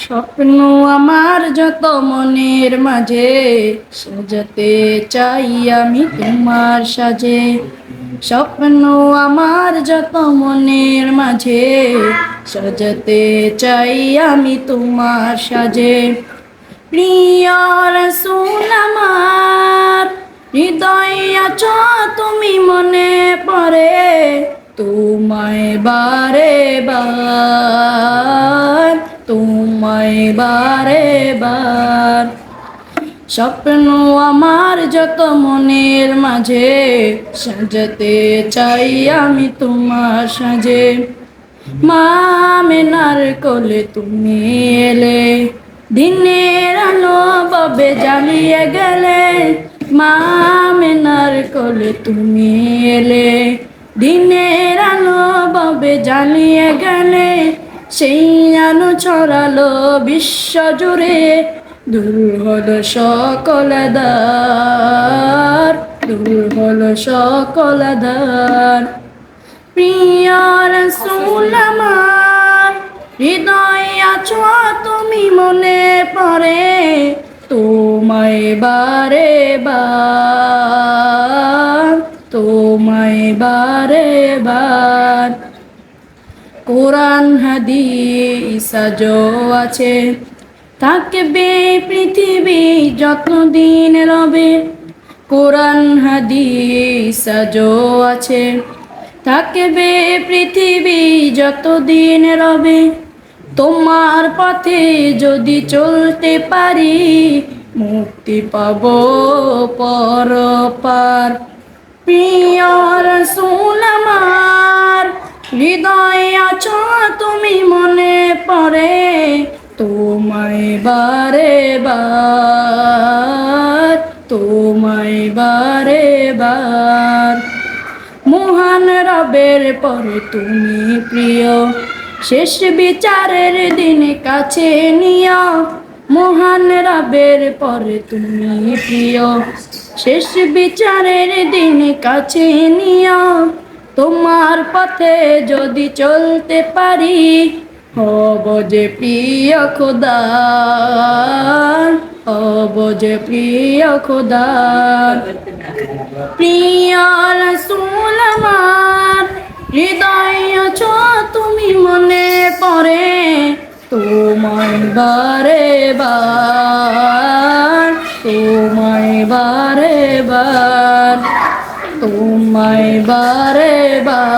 স্বপ্ন আমার যত মনের মাঝে, সাজাতে চাই আমি তোমার সাজে। স্বপ্ন আমার যত মনের মাঝে, সাজাতে চাই আমি তোমার সাজে। প্রিয় রাসূল আমার, হৃদয়ে আছো তুমি মনে পড়ে, তোমায় বারে বার, তোমায় বারে বার। স্বপ্ন আমার যত মনের মাঝে, সাজাতে চাই আমি তোমার সাজে। মা আমিনার কোলে তুমি এলে, দিনের আলো বাবে জ্বালিয়ে গেলে। মা আমিনার কোলে তুমি এলে, দিনের আলো বাবে জ্বালিয়ে গেলে। সেই আলো ছড়ালো বিশ্ব জুড়ে, দূর হলো সকল আঁধার, দূর হলো সকল আঁধার। প্রিয় রাসূল আমার, হৃদয়ে আছো তুমি মনে পড়ে, তোমায় বারে বার, তোমায় বারে বার। কোরআন হাদিস আজও আছে, থাকবে পৃথিবী যতদিন রবে। কোরআন হাদিস আজও আছে, থাকবে পৃথিবী যতদিন রবে। তোমার পথে যদি চলতে পারি, মুক্তি পাব পরপার। প্রিয় রাসূল আমার, হৃদয়ে আছো তুমি মনে পড়ে, তোমায় বারে বার, তোমায় বারে বার। মহান রবের পরে তুমি প্রিয়, শেষ বিচারের দিন কাছে নিও। মহান রবের পরে তুমি প্রিয়, শেষ বিচারের দিন কাছে নিও। তোমার পথে যদি চলতে পারি, হব যে প্রিয় খোদার, হব যে প্রিয় খোদার। প্রিয় রাসূল আমার, হৃদয়ে আছো তুমি মনে পড়ে, তোমায় বারে বার, তোমায় বারে বার, তোমায় বারে বার।